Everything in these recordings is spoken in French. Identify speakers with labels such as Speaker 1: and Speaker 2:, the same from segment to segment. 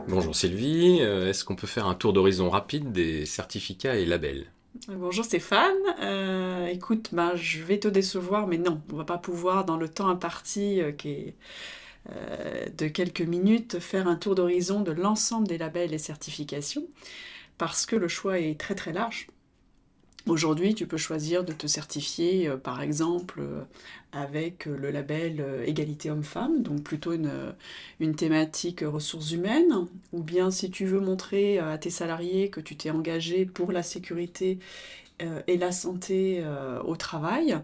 Speaker 1: Bonjour Sylvie, est-ce qu'on peut faire un tour d'horizon rapide des certificats et labels?
Speaker 2: Bonjour Stéphane. Écoute, ben, je vais te décevoir, mais non, on va pas pouvoir, dans le temps imparti qui est de quelques minutes, faire un tour d'horizon de l'ensemble des labels et certifications, parce que le choix est très très large. Aujourd'hui, tu peux choisir de te certifier, par exemple, avec le label Égalité Homme-Femme, donc plutôt une thématique ressources humaines, ou bien si tu veux montrer à tes salariés que tu t'es engagé pour la sécurité et la santé au travail,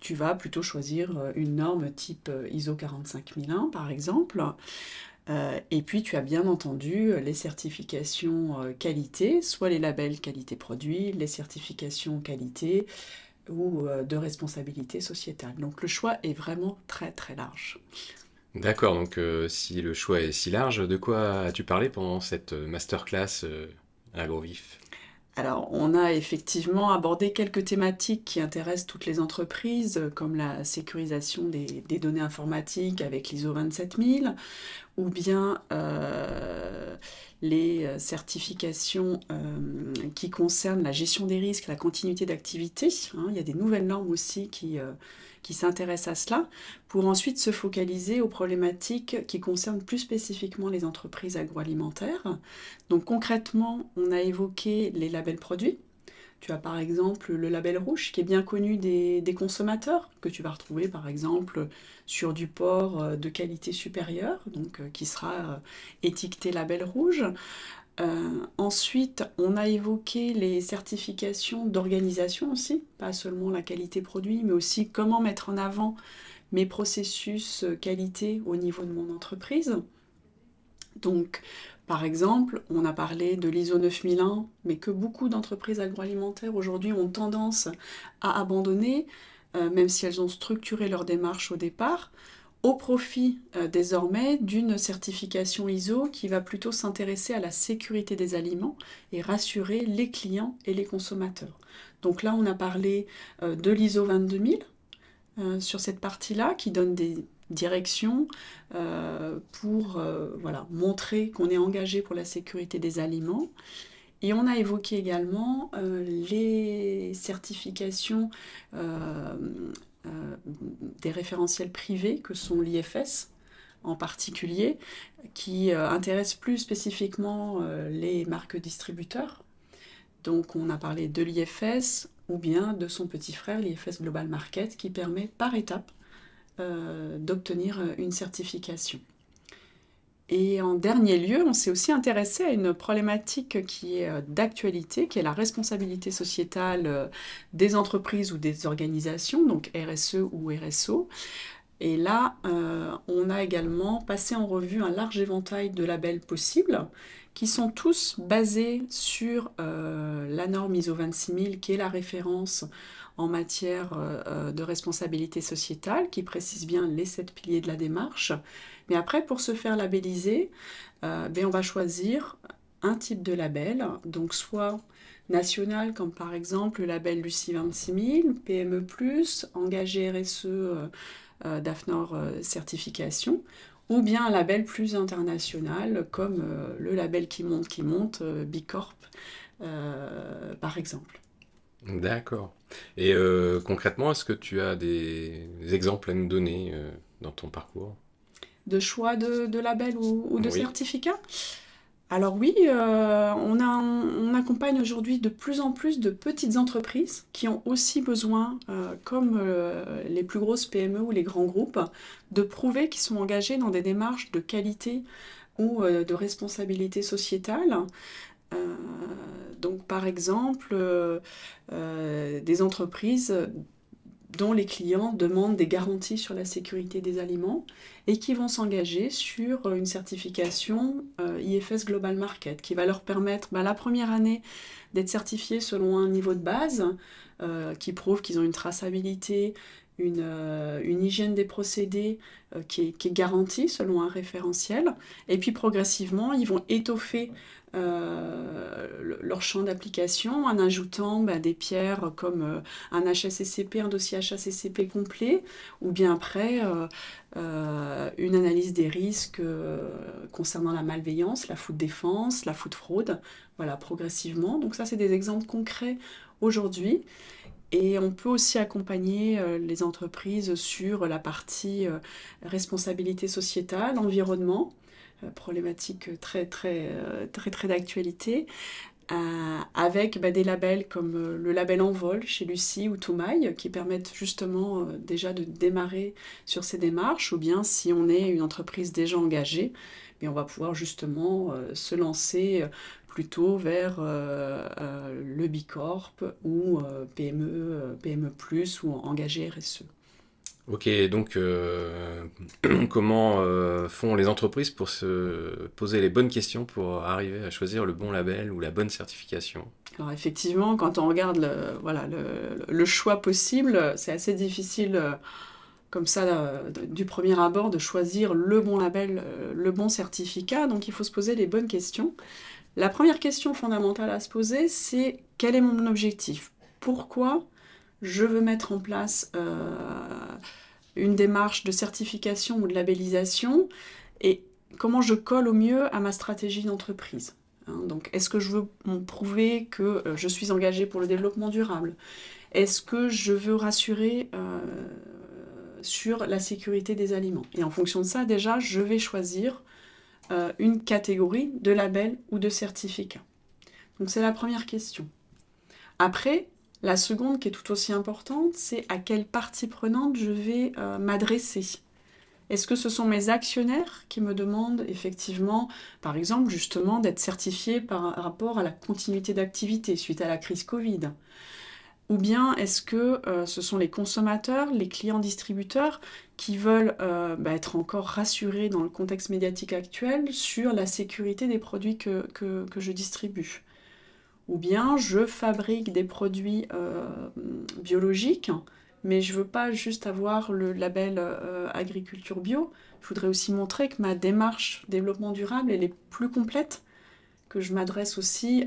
Speaker 2: tu vas plutôt choisir une norme type ISO 45001 par exemple. Et puis tu as bien entendu les certifications qualité, soit les labels qualité produit, les certifications qualité ou de responsabilité sociétale. Donc le choix est vraiment très très large.
Speaker 1: D'accord, donc si le choix est si large, de quoi as-tu parlé pendant cette masterclass à gros vif?
Speaker 2: Alors, on a effectivement abordé quelques thématiques qui intéressent toutes les entreprises, comme la sécurisation des données informatiques avec l'ISO 27000, ou bien les certifications qui concernent la gestion des risques, la continuité d'activité. Hein. Il y a des nouvelles normes aussi qui s'intéressent à cela, pour ensuite se focaliser aux problématiques qui concernent plus spécifiquement les entreprises agroalimentaires. Donc concrètement, on a évoqué les labels produits. Tu as par exemple le label rouge qui est bien connu des consommateurs, que tu vas retrouver par exemple sur du porc de qualité supérieure, donc qui sera étiqueté label rouge. Ensuite, on a évoqué les certifications d'organisation aussi, pas seulement la qualité produit, mais aussi comment mettre en avant mes processus qualité au niveau de mon entreprise. Donc, par exemple, on a parlé de l'ISO 9001, mais que beaucoup d'entreprises agroalimentaires aujourd'hui ont tendance à abandonner, même si elles ont structuré leur démarche au départ, au profit désormais d'une certification ISO qui va plutôt s'intéresser à la sécurité des aliments et rassurer les clients et les consommateurs. Donc là, on a parlé de l'ISO 22000 sur cette partie-là, qui donne des directions pour voilà, montrer qu'on est engagé pour la sécurité des aliments. Et on a évoqué également les certifications des référentiels privés que sont l'IFS en particulier, qui intéressent plus spécifiquement les marques distributeurs. Donc on a parlé de l'IFS ou bien de son petit frère, l'IFS Global Market, qui permet par étape d'obtenir une certification. Et en dernier lieu, on s'est aussi intéressé à une problématique qui est d'actualité, qui est la responsabilité sociétale des entreprises ou des organisations, donc RSE ou RSO. Et là, on a également passé en revue un large éventail de labels possibles, qui sont tous basés sur la norme ISO 26000, qui est la référence en matière de responsabilité sociétale, qui précise bien les 7 piliers de la démarche. Mais après, pour se faire labelliser, on va choisir un type de label, donc soit national, comme par exemple le label Lucie 26000, PME+, engagé RSE d'AFNOR certification, ou bien un label plus international, comme le label qui monte, Bicorp, par exemple.
Speaker 1: D'accord. Et concrètement, est-ce que tu as des exemples à nous donner dans ton parcours?
Speaker 2: De choix de label ou de
Speaker 1: Oui.
Speaker 2: certificat. Alors oui, on accompagne aujourd'hui de plus en plus de petites entreprises qui ont aussi besoin, comme les plus grosses PME ou les grands groupes, de prouver qu'ils sont engagés dans des démarches de qualité ou de responsabilité sociétale. Euh, donc par exemple, des entreprises dont les clients demandent des garanties sur la sécurité des aliments et qui vont s'engager sur une certification IFS Global Market qui va leur permettre la première année d'être certifiés selon un niveau de base qui prouve qu'ils ont une traçabilité une hygiène des procédés qui est garantie selon un référentiel. Et puis progressivement, ils vont étoffer leur champ d'application en ajoutant des pierres comme un HACCP, un dossier HACCP complet, ou bien après une analyse des risques concernant la malveillance, la faute défense, la faute fraude, voilà, progressivement. Donc ça, c'est des exemples concrets aujourd'hui. Et on peut aussi accompagner les entreprises sur la partie responsabilité sociétale, environnement, problématique très d'actualité, avec des labels comme le label Envol chez Lucie ou Toumaï, qui permettent justement déjà de démarrer sur ces démarches, ou bien si on est une entreprise déjà engagée, mais on va pouvoir justement se lancer plutôt vers le Bicorp ou PME+, ou engagé RSE.
Speaker 1: Ok, donc comment font les entreprises pour se poser les bonnes questions pour arriver à choisir le bon label ou la bonne certification?
Speaker 2: Alors effectivement, quand on regarde le choix possible, c'est assez difficile comme ça du premier abord de choisir le bon label, le bon certificat, donc il faut se poser les bonnes questions. La première question fondamentale à se poser, c'est quel est mon objectif? Pourquoi je veux mettre en place une démarche de certification ou de labellisation et comment je colle au mieux à ma stratégie d'entreprise? Donc, est-ce que je veux prouver que je suis engagée pour le développement durable? Est-ce que je veux rassurer sur la sécurité des aliments? Et en fonction de ça, déjà, je vais choisir une catégorie de label ou de certificat. Donc c'est la première question. Après, la seconde qui est tout aussi importante, c'est à quelle partie prenante je vais m'adresser. Est-ce que ce sont mes actionnaires qui me demandent effectivement, par exemple, justement, d'être certifié par rapport à la continuité d'activité suite à la crise Covid? Ou bien est-ce que ce sont les consommateurs, les clients distributeurs qui veulent être encore rassurés dans le contexte médiatique actuel sur la sécurité des produits que je distribue? Ou bien je fabrique des produits biologiques, mais je ne veux pas juste avoir le label agriculture bio. Je voudrais aussi montrer que ma démarche développement durable, elle est plus complète, que je m'adresse aussi,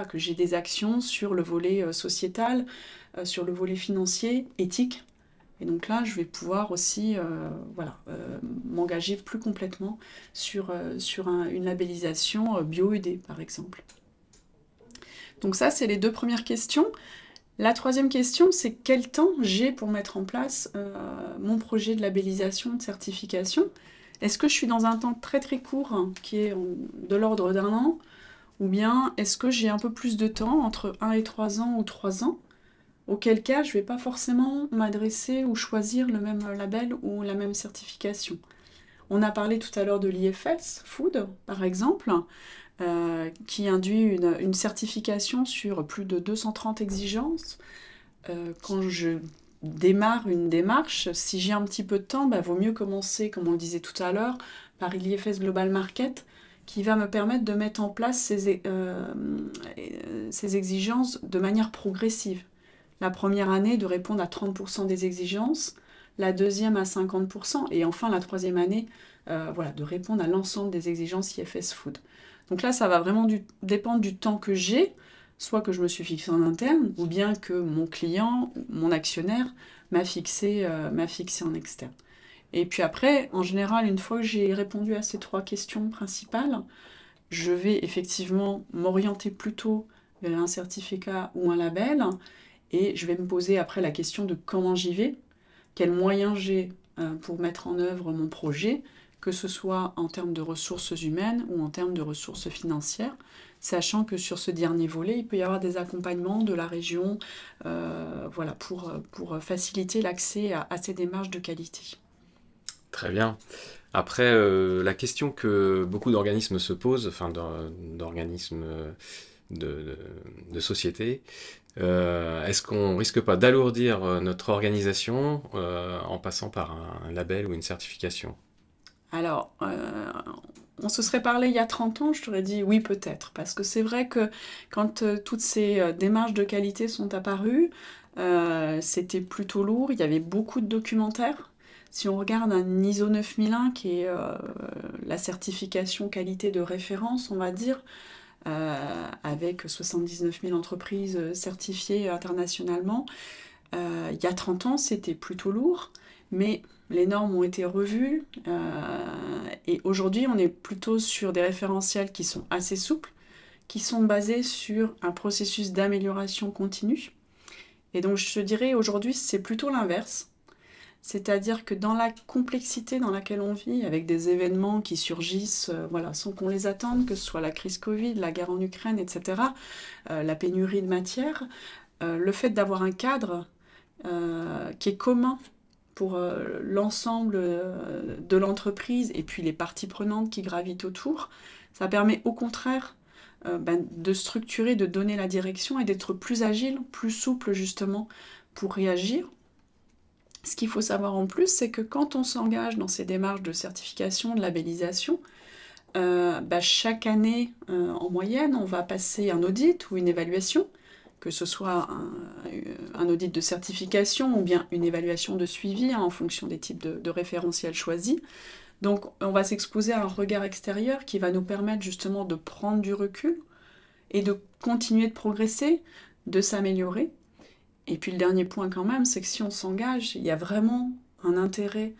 Speaker 2: que j'ai des actions sur le volet sociétal, sur le volet financier, éthique. Et donc là, je vais pouvoir aussi m'engager plus complètement sur une labellisation bio-UD, par exemple. Donc ça, c'est les deux premières questions. La troisième question, c'est quel temps j'ai pour mettre en place mon projet de labellisation, de certification? Est-ce que je suis dans un temps très très court, qui est de l'ordre d'un an? Ou bien est-ce que j'ai un peu plus de temps, entre 1 et 3 ans ou 3 ans? Auquel cas, je ne vais pas forcément m'adresser ou choisir le même label ou la même certification. On a parlé tout à l'heure de l'IFS Food, par exemple, qui induit une certification sur plus de 230 exigences. Quand je démarre une démarche, si j'ai un petit peu de temps, vaut mieux commencer, comme on le disait tout à l'heure, par l'IFS Global Market, qui va me permettre de mettre en place ces exigences de manière progressive. La première année, de répondre à 30% des exigences, la deuxième à 50%, et enfin la troisième année, de répondre à l'ensemble des exigences IFS Food. Donc là, ça va vraiment dépendre du temps que j'ai, soit que je me suis fixé en interne, ou bien que mon client, mon actionnaire, m'a fixé en externe. Et puis après, en général, une fois que j'ai répondu à ces trois questions principales, je vais effectivement m'orienter plutôt vers un certificat ou un label, et je vais me poser après la question de comment j'y vais, quels moyens j'ai pour mettre en œuvre mon projet, que ce soit en termes de ressources humaines ou en termes de ressources financières, sachant que sur ce dernier volet, il peut y avoir des accompagnements de la région pour faciliter l'accès à ces démarches de qualité.
Speaker 1: Très bien. Après, la question que beaucoup d'organismes se posent, enfin d'organismes de société, est-ce qu'on risque pas d'alourdir notre organisation en passant par un label ou une certification?
Speaker 2: Alors, on se serait parlé il y a 30 ans, je t'aurais dit oui peut-être, parce que c'est vrai que quand toutes ces démarches de qualité sont apparues, C'était plutôt lourd, il y avait beaucoup de documentaires. Si on regarde un ISO 9001, qui est la certification qualité de référence, on va dire, avec 79 000 entreprises certifiées internationalement, il y a 30 ans, c'était plutôt lourd, mais les normes ont été revues, et aujourd'hui, on est plutôt sur des référentiels qui sont assez souples, qui sont basés sur un processus d'amélioration continue. Et donc, je te dirais, aujourd'hui, c'est plutôt l'inverse. C'est-à-dire que dans la complexité dans laquelle on vit, avec des événements qui surgissent voilà, sans qu'on les attende, que ce soit la crise Covid, la guerre en Ukraine, etc., la pénurie de matière, le fait d'avoir un cadre qui est commun pour l'ensemble de l'entreprise et puis les parties prenantes qui gravitent autour, ça permet au contraire de structurer, de donner la direction et d'être plus agile, plus souple justement pour réagir. Ce qu'il faut savoir en plus, c'est que quand on s'engage dans ces démarches de certification, de labellisation, chaque année, en moyenne, on va passer un audit ou une évaluation, que ce soit un audit de certification ou bien une évaluation de suivi en fonction des types de référentiels choisis. Donc on va s'exposer à un regard extérieur qui va nous permettre justement de prendre du recul et de continuer de progresser, de s'améliorer. Et puis le dernier point quand même, c'est que si on s'engage, il y a vraiment un intérêt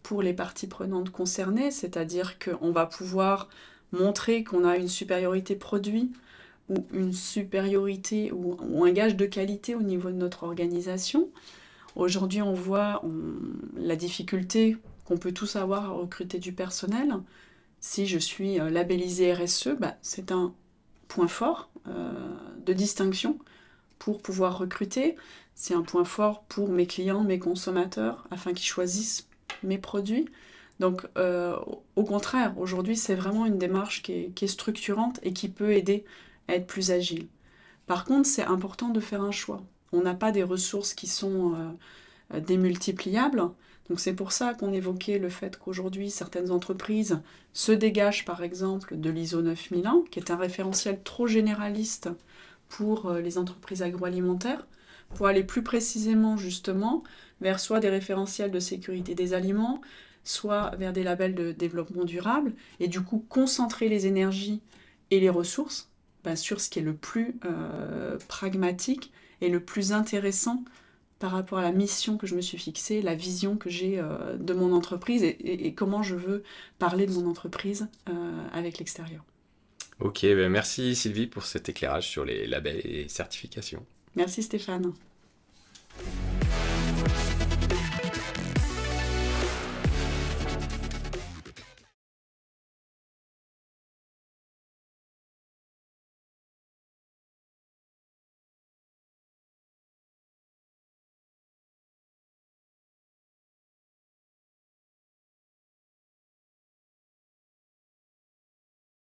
Speaker 2: pour les parties prenantes concernées, c'est-à-dire qu'on va pouvoir montrer qu'on a une supériorité produit ou une supériorité ou un gage de qualité au niveau de notre organisation. Aujourd'hui, on voit la difficulté qu'on peut tous avoir à recruter du personnel. Si je suis labellisée RSE, c'est un point fort de distinction pour pouvoir recruter. C'est un point fort pour mes clients, mes consommateurs, afin qu'ils choisissent mes produits. Donc, au contraire, aujourd'hui, c'est vraiment une démarche qui est structurante et qui peut aider à être plus agile. Par contre, c'est important de faire un choix. On n'a pas des ressources qui sont démultipliables. Donc c'est pour ça qu'on évoquait le fait qu'aujourd'hui, certaines entreprises se dégagent par exemple de l'ISO 9001, qui est un référentiel trop généraliste pour les entreprises agroalimentaires, pour aller plus précisément justement vers soit des référentiels de sécurité des aliments, soit vers des labels de développement durable, et du coup concentrer les énergies et les ressources sur ce qui est le plus pragmatique et le plus intéressant par rapport à la mission que je me suis fixée, la vision que j'ai de mon entreprise et comment je veux parler de mon entreprise avec l'extérieur.
Speaker 1: Ok, merci Sylvie pour cet éclairage sur les labels et certifications.
Speaker 2: Merci Stéphane.